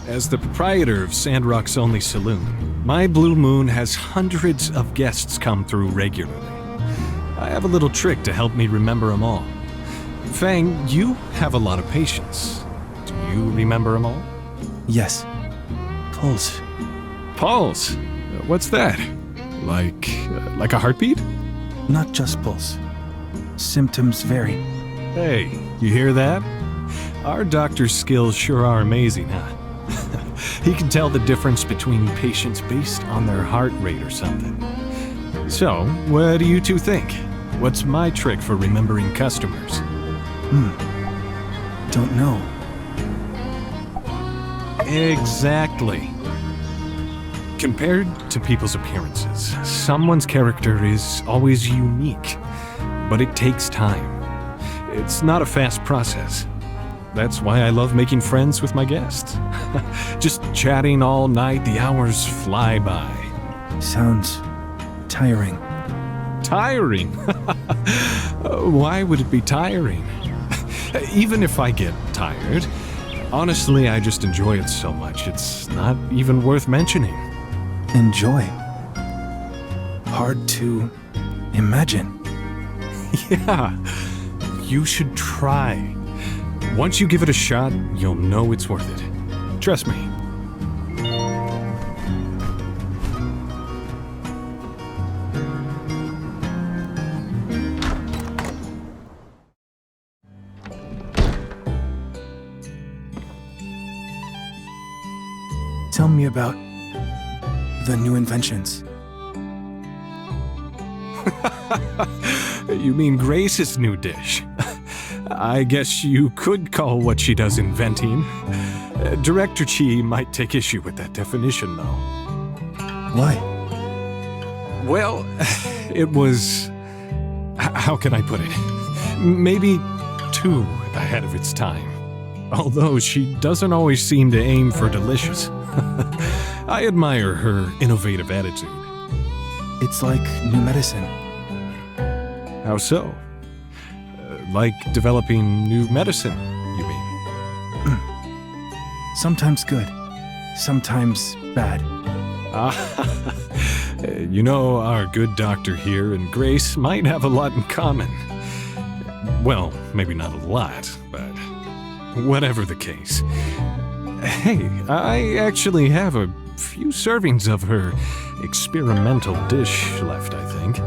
As the proprietor of Sandrock's only saloon, my blue moon has hundreds of guests come through regularly. I have a little trick to help me remember them all. Fang, you have a lot of patience. Do you remember them all? Yes. Pulse. Pulse? What's that? Like a heartbeat? Not just pulse. Symptoms vary. Hey, you hear that? Our doctor's skills sure are amazing, huh? He can tell the difference between patients based on their heart rate or something. So, what do you two think? What's my trick for remembering customers? Don't know. Exactly. Compared to people's appearances, someone's character is always unique, but it takes time. It's not a fast process. That's why I love making friends with my guests. Just chatting all night, the hours fly by. Sounds tiring. Tiring? Why would it be tiring? Even if I get tired, honestly, I just enjoy it so much, it's not even worth mentioning. Enjoy. Hard to imagine. Yeah, you should try. Once you give it a shot, you'll know it's worth it. Trust me. Tell me about the new inventions. You mean Grace's new dish? I guess you could call what she does inventing. Director Chi might take issue with that definition, though. Why? Well, it was... how can I put it? Maybe too ahead of its time. Although she doesn't always seem to aim for delicious. I admire her innovative attitude. It's like new medicine. How so? Like developing new medicine, you mean? Sometimes good, sometimes bad. You know, our good doctor here and Grace might have a lot in common. Well, maybe not a lot, but whatever the case. Hey, I actually have a few servings of her experimental dish left, I think.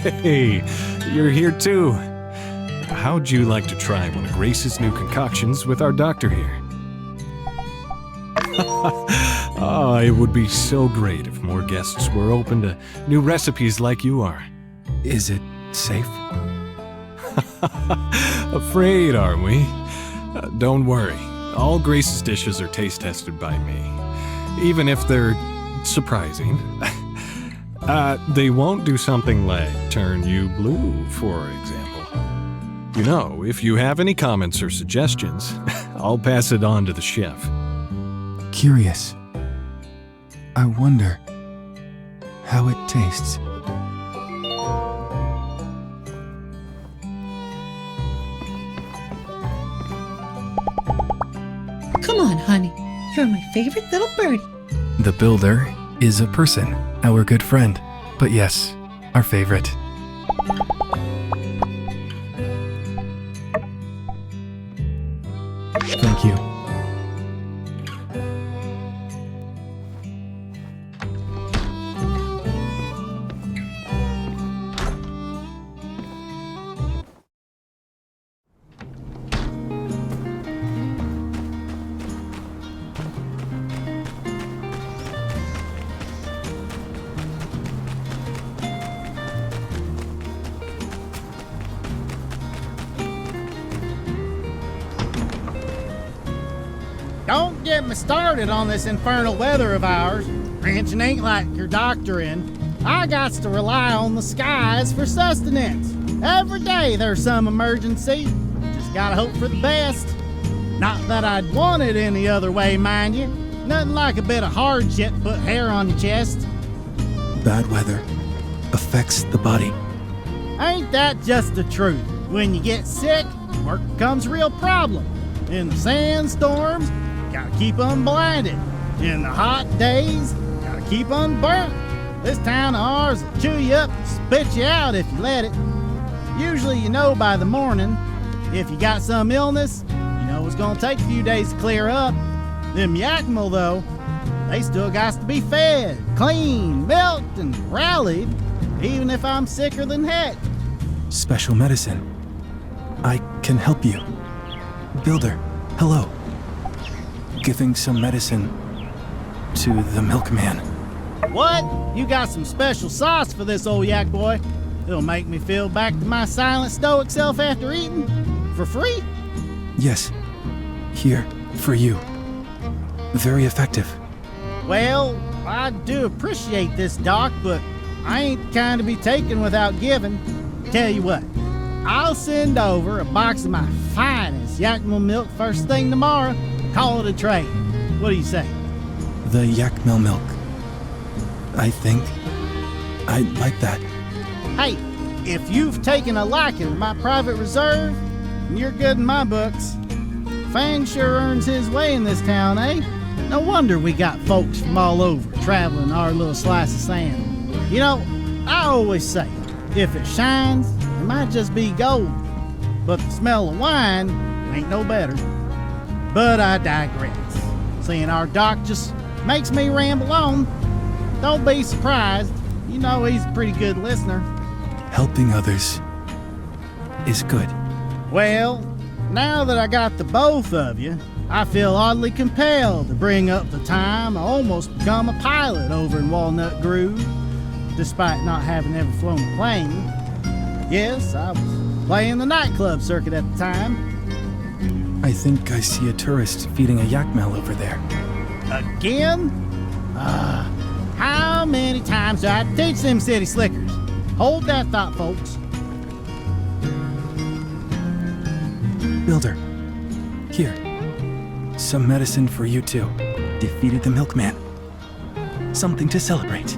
Hey, you're here too. How'd you like to try one of Grace's new concoctions with our doctor here? Oh, it would be so great if more guests were open to new recipes like you are. Is it safe? Afraid, are we? Don't worry. All Grace's dishes are taste tested by me, even if they're surprising. They won't do something like turn you blue, for example. You know, if you have any comments or suggestions, I'll pass it on to the chef. Curious. I wonder how it tastes. Come on, honey. You're my favorite little birdie. The builder is a person, our good friend. But yes, our favorite. Thank you. Don't get me started on this infernal weather of ours. Ranching ain't like your doctoring. I got to rely on the skies for sustenance. Every day there's some emergency. Just gotta hope for the best. Not that I'd want it any other way, mind you. Nothing like a bit of hardship put hair on your chest. Bad weather affects the body. Ain't that just the truth? When you get sick, work becomes a real problem. In the sandstorms, gotta keep 'em blinded. In the hot days, gotta keep 'em burnt. This town of ours will chew you up and spit you out if you let it. Usually you know by the morning. If you got some illness, you know it's gonna take a few days to clear up. Them Yakima, though, they still got to be fed, cleaned, milked, and rallied, even if I'm sicker than heck. Special medicine. I can help you. Builder, hello. Giving some medicine to the milkman. What? You got some special sauce for this old yak boy? It'll make me feel back to my silent stoic self after eating? For free? Yes, here, for you. Very effective. Well, I do appreciate this, Doc, but I ain't the kind to be taken without giving. Tell you what, I'll send over a box of my finest Yakima milk first thing tomorrow. Call it a trade. What do you say? The Yakmel milk. I think I'd like that. Hey, if you've taken a liking to my private reserve, you're good in my books. Fang sure earns his way in this town, eh? No wonder we got folks from all over traveling our little slice of sand. You know, I always say, if it shines, it might just be gold. But the smell of wine ain't no better. But I digress. Seeing our doc just makes me ramble on. Don't be surprised. You know he's a pretty good listener. Helping others is good. Well, now that I got the both of you, I feel oddly compelled to bring up the time I almost become a pilot over in Walnut Grove, despite not having ever flown a plane. Yes, I was playing the nightclub circuit at the time. I think I see a tourist feeding a Yakmel over there. Again? How many times do I teach them city slickers? Hold that thought, folks. Builder, here. Some medicine for you too. Defeated the milkman. Something to celebrate.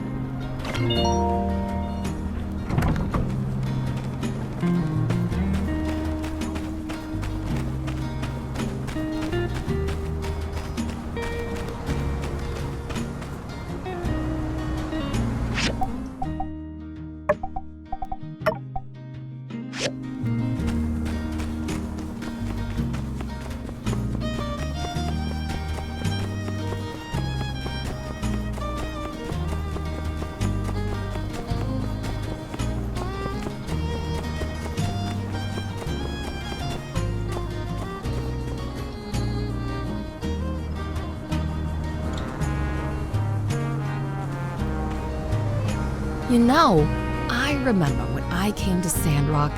You know, I remember when I came to Sandrock.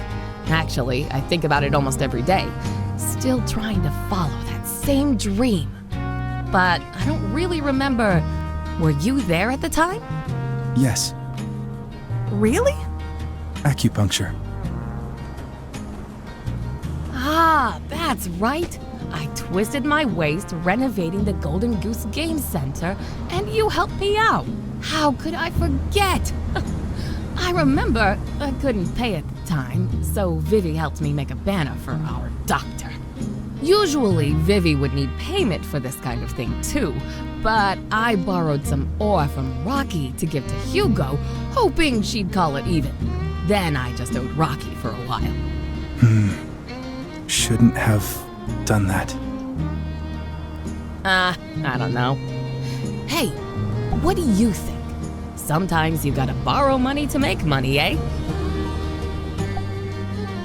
Actually, I think about it almost every day. Still trying to follow that same dream. But I don't really remember. Were you there at the time? Yes, Really? acupuncture. Ah, that's right. I twisted my waist renovating the Golden Goose Game Center, and you helped me out. How could I forget? I remember I couldn't pay at the time, so Vivi helped me make a banner for our doctor. Usually, Vivi would need payment for this kind of thing too, but I borrowed some ore from Rocky to give to Hugo, hoping she'd call it even. Then I just owed Rocky for a while. Shouldn't have done that. I don't know. Hey, what do you think? Sometimes you gotta borrow money to make money, eh?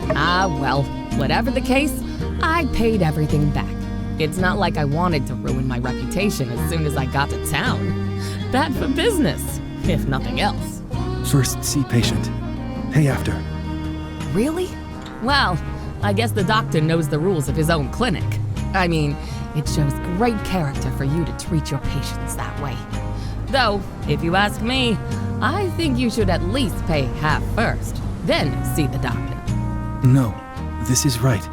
Well, whatever the case, I paid everything back. It's not like I wanted to ruin my reputation as soon as I got to town. Bad for business, if nothing else. First see patient. Pay after. Really? Well, I guess the doctor knows the rules of his own clinic. I mean, it shows great character for you to treat your patients that way. Though, if you ask me, I think you should at least pay half first, then see the doctor. No, this is right.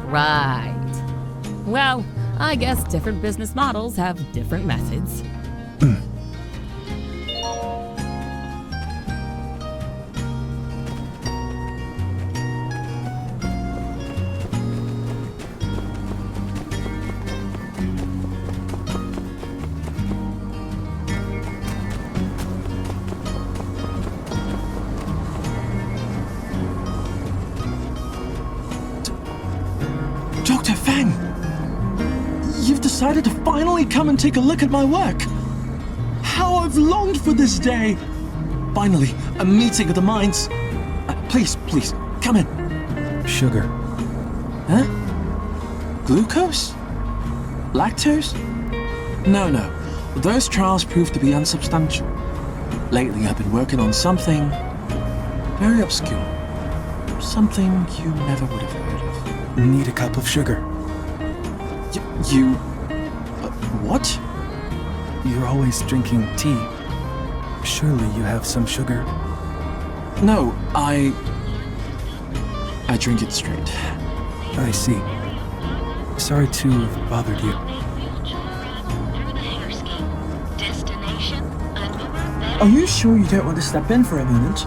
Right. Well, I guess different business models have different methods. Dr. Fang! You've decided to finally come and take a look at my work! How I've longed for this day! Finally, a meeting of the minds. Please, come in. Sugar. Huh? Glucose? Lactose? No. Those trials proved to be unsubstantial. Lately, I've been working on something very obscure. Something you never would have heard of. Need a cup of sugar. What? You're always drinking tea. Surely you have some sugar. No, I drink it straight. I see. Sorry to have bothered you. Are you sure you don't want to step in for a moment?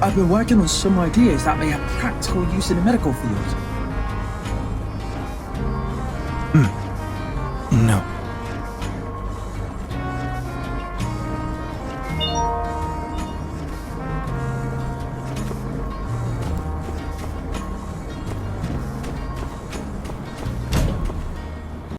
I've been working on some ideas that may have practical use in the medical field.